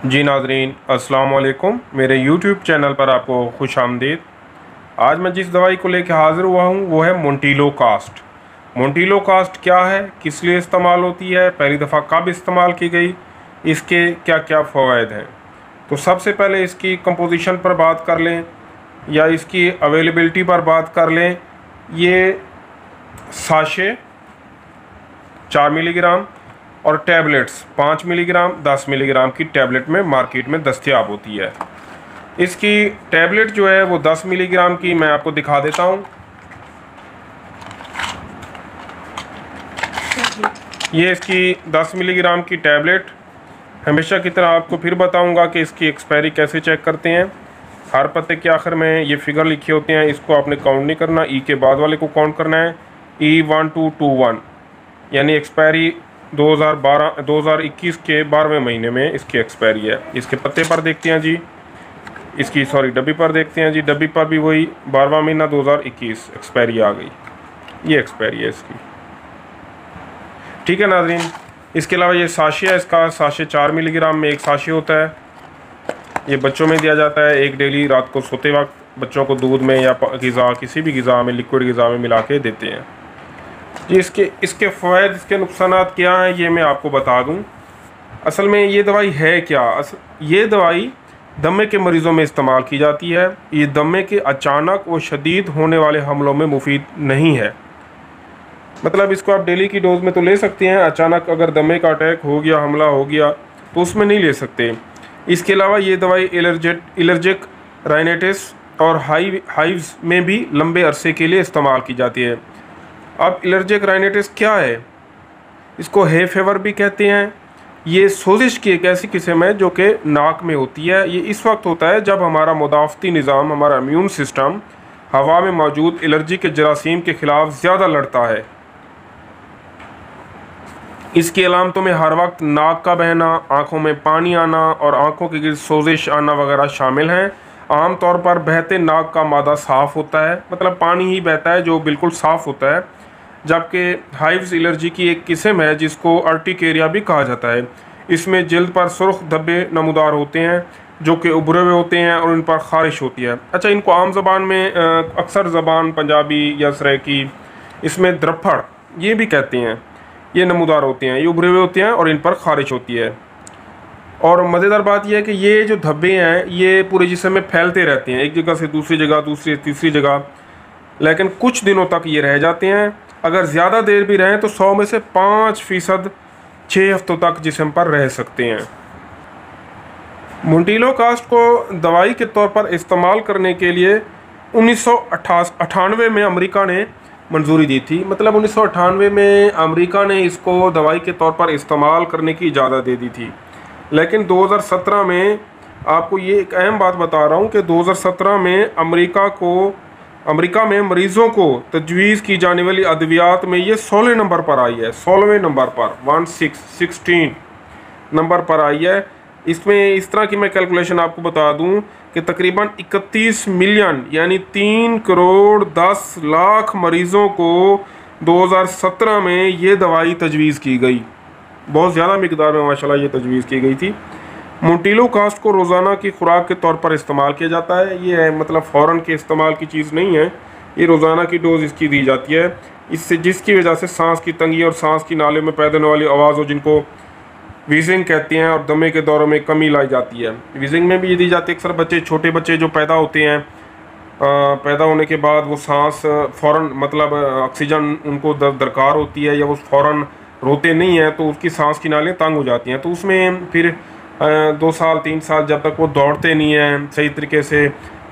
जी नाज़रीन, अस्सलाम वालेकुम। मेरे YouTube चैनल पर आपको खुश आमदीद। आज मैं जिस दवाई को लेकर हाज़िर हुआ हूँ वो है मोंटिलो कास्ट। मोंटिलो कास्ट क्या है, किस लिए इस्तेमाल होती है, पहली दफ़ा कब इस्तेमाल की गई, इसके क्या क्या फ़वाइद हैं। तो सबसे पहले इसकी कंपोजिशन पर बात कर लें या इसकी अवेलेबिलिटी पर बात कर लें। ये साशे 4 मिलीग्राम और टैबलेट्स 5 मिलीग्राम 10 मिलीग्राम की टैबलेट में मार्केट में दस्तयाब होती है। इसकी टैबलेट जो है वो 10 मिलीग्राम की मैं आपको दिखा देता हूँ। ये इसकी 10 मिलीग्राम की टैबलेट। हमेशा की तरह आपको फिर बताऊंगा कि इसकी एक्सपायरी कैसे चेक करते हैं। हर पत्ते के आखिर में ये फिगर लिखे होते हैं, इसको आपने काउंट नहीं करना, ई के बाद वाले को काउंट करना है। E1221 यानी एक्सपायरी 2021 के 12वें महीने में इसकी एक्सपायरी है। इसके पत्ते पर देखते हैं जी, इसकी डब्बी पर देखते हैं जी, डब्बी पर भी वही 12वां महीना 2021 एक्सपायरी आ गई। ये एक्सपायरी है इसकी, ठीक है नाज़रीन। इसके अलावा ये साशे है, इसका साशे 4 मिलीग्राम में एक साशे होता है। ये बच्चों में दिया जाता है, एक डेली रात को सोते वक्त बच्चों को दूध में या ग़िज़ा किसी भी ग़िज़ा में, लिक्विड ग़िज़ा में मिला के देते हैं जी। इसके फ़वाइद, इसके नुकसानात क्या हैं ये मैं आपको बता दूं। असल में ये दवाई है क्या, ये दवाई दमे के मरीज़ों में इस्तेमाल की जाती है। ये दमे के अचानक व शदीद होने वाले हमलों में मुफीद नहीं है। मतलब इसको आप डेली की डोज में तो ले सकते हैं, अचानक अगर दमे का अटैक हो गया, हमला हो गया तो उसमें नहीं ले सकते। इसके अलावा ये दवाई एलर्जिक राइनाइटिस और हाइव्स में भी लंबे अरसे के लिए इस्तेमाल की जाती है। अब एलर्जिक राइनाइटिस क्या है, इसको हे फेवर भी कहते हैं। ये सोजिश की एक ऐसी किस्म है जो कि नाक में होती है। ये इस वक्त होता है जब हमारा मुदाफ़ती निज़ाम, हमारा इम्यून सिस्टम हवा में मौजूद एलर्जी के जरासीम के ख़िलाफ़ ज़्यादा लड़ता है। इसकी अलामतों में हर वक्त नाक का बहना, आँखों में पानी आना और आँखों के गिर्द सोजिश आना वगैरह शामिल हैं। आम तौर पर बहते नाक का मादा साफ़ होता है, मतलब पानी ही बहता है जो बिल्कुल साफ़ होता है। जबकि हाइव्स एलर्जी की एक किस्म है जिसको अर्टिकेरिया भी कहा जाता है। इसमें जल्द पर सुर्ख धब्बे नमूदार होते हैं जो कि उभरे हुए होते हैं और इन पर ख़ारिश होती है। अच्छा, इनको आम ज़बान में अक्सर ज़बान पंजाबी या सराइकी, इसमें द्रफड़ ये भी कहते हैं। ये नमूदार होते हैं, ये उभरे हुए होते हैं और इन पर ख़ारिश होती है। और मज़ेदार बात यह है कि ये जो धब्बे हैं ये पूरे जिस्म में फैलते रहते हैं, एक जगह से दूसरी जगह, दूसरी तीसरी जगह, लेकिन कुछ दिनों तक ये रह जाते हैं। अगर ज़्यादा देर भी रहें तो 100 में से 5% 6 हफ्तों तक जिस्म पर रह सकते हैं। मोंटिलो कास्ट को दवाई के तौर पर इस्तेमाल करने के लिए 1998 में अमेरिका ने मंजूरी दी थी। मतलब 1998 में अमेरिका ने इसको दवाई के तौर पर इस्तेमाल करने की इजाज़त दे दी थी। लेकिन 2017 में, आपको ये एक अहम बात बता रहा हूँ कि 2017 में अमेरिका में मरीज़ों को तजवीज़ की जाने वाली अद्वियात में ये 16 नंबर पर आई है। 16वें नंबर पर 16 नंबर पर आई है। इसमें इस तरह की मैं कैलकुलेशन आपको बता दूं कि तकरीबन 31 मिलियन यानी 3 करोड़ 10 लाख मरीज़ों को 2017 में ये दवाई तजवीज़ की गई। बहुत ज़्यादा मिकदार में माशाल्लाह ये तजवीज़ की गई थी। मोंटिलो कास्ट को रोज़ाना की खुराक के तौर पर इस्तेमाल किया जाता है। ये मतलब फ़ौरन के इस्तेमाल की चीज़ नहीं है, ये रोज़ाना की डोज़ इसकी दी जाती है। इससे जिसकी वजह से सांस की तंगी और सांस की नाले में पैदा होने वाली आवाज़ हो, जिनको वीजिंग कहते हैं, और दमे के दौरों में कमी लाई जाती है। वीजिंग में भी ये दी जाती है। अक्सर बच्चे, छोटे बच्चे जो पैदा होते हैं, पैदा होने के बाद वो सांस फ़ौरन, मतलब ऑक्सीजन उनको दरकार होती है या वो फ़ौरन रोते नहीं हैं तो उसकी सांस की नालें तंग हो जाती हैं। तो उसमें फिर 2 साल 3 साल जब तक वो दौड़ते नहीं हैं, सही तरीके से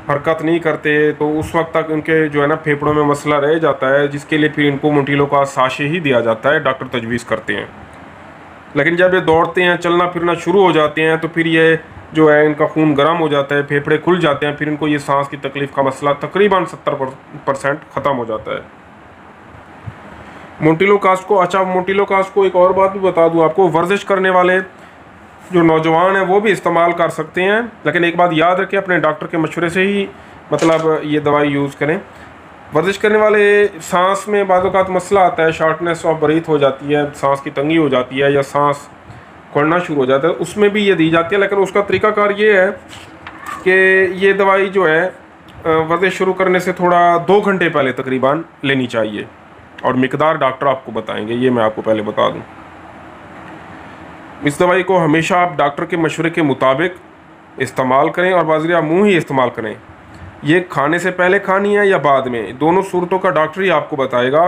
हरकत नहीं करते, तो उस वक्त तक उनके जो है ना फेफड़ों में मसला रह जाता है, जिसके लिए फिर इनको मोंटिलो का साशे ही दिया जाता है, डॉक्टर तजवीज़ करते हैं। लेकिन जब ये दौड़ते हैं, चलना फिरना शुरू हो जाते हैं, तो फिर ये जो है इनका खून गर्म हो जाता है, फेफड़े खुल जाते हैं, फिर इनको ये सांस की तकलीफ़ का मसला तकरीबन 70% ख़त्म हो जाता है। मोंटिलो कास्ट को एक और बात भी बता दूं आपको, वर्जिश करने वाले जो नौजवान हैं वो भी इस्तेमाल कर सकते हैं। लेकिन एक बात याद रखें, अपने डॉक्टर के मशवरे से ही मतलब ये दवाई यूज़ करें। वर्जिश करने वाले, सांस में बाज़ औक़ात मसला आता है, शॉर्टनेस ऑफ ब्रीथ हो जाती है, सांस की तंगी हो जाती है, या सांस उखड़ना शुरू हो जाता है, उसमें भी ये दी जाती है। लेकिन उसका तरीकाकार ये है कि ये दवाई जो है वर्जिश शुरू करने से थोड़ा 2 घंटे पहले तकरीबन लेनी चाहिए, और मिकदार डॉक्टर आपको बताएंगे, ये मैं आपको पहले बता दूं। इस दवाई को हमेशा आप डॉक्टर के मशवरे के मुताबिक इस्तेमाल करें और बाज़रिया मुँह ही इस्तेमाल करें। ये खाने से पहले खानी है या बाद में, दोनों सूरतों का डॉक्टर ही आपको बताएगा।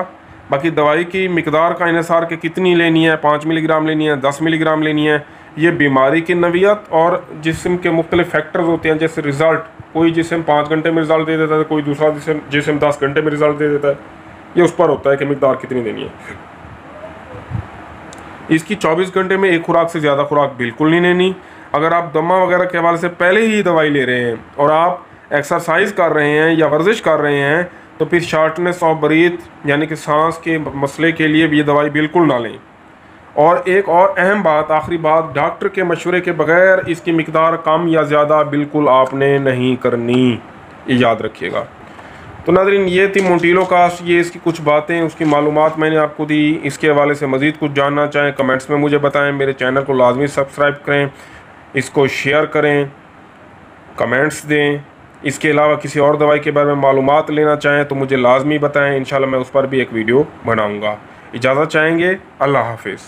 बाकी दवाई की मिकदार का इन्हिसार के कितनी लेनी है, 5 मिलीग्राम लेनी है, 10 मिलीग्राम लेनी है, ये बीमारी की नवीयत और जिस्म के मुख्तलिफ फैक्टर्स होते हैं। जैसे रिज़ल्ट, कोई जिस्म 5 घंटे में रिज़ल्ट दे देता है, कोई दूसरा जिस्म 10 घंटे में रिज़ल्ट दे देता है। ये उस पर होता है कि मिकदार कितनी देनी है। इसकी 24 घंटे में एक खुराक से ज़्यादा खुराक बिल्कुल नहीं लेनी। अगर आप दमा वगैरह के हवाले से पहले ही दवाई ले रहे हैं और आप एक्सरसाइज कर रहे हैं या वर्जिश कर रहे हैं, तो फिर शार्टनेस ऑफ ब्रीथ यानी कि सांस के मसले के लिए भी ये दवाई बिल्कुल ना लें। और एक और अहम बात, आखिरी बात, डॉक्टर के मशवरे के बगैर इसकी मिकदार कम या ज़्यादा बिल्कुल आपने नहीं करनी, ये याद रखिएगा। तो नाज़रीन, ये थी मोंटिलो कास्ट, ये इसकी कुछ बातें, उसकी मालूमात मैंने आपको दी। इसके हवाले से मज़ीद कुछ जानना चाहें कमेंट्स में मुझे बताएं। मेरे चैनल को लाजमी सब्सक्राइब करें, इसको शेयर करें, कमेंट्स दें। इसके अलावा किसी और दवाई के बारे में मालूमात लेना चाहें तो मुझे लाजमी बताएं, इंशाल्लाह मैं उस पर भी एक वीडियो बनाऊंगा। इजाज़त चाहेंगे, अल्लाह हाफिज़।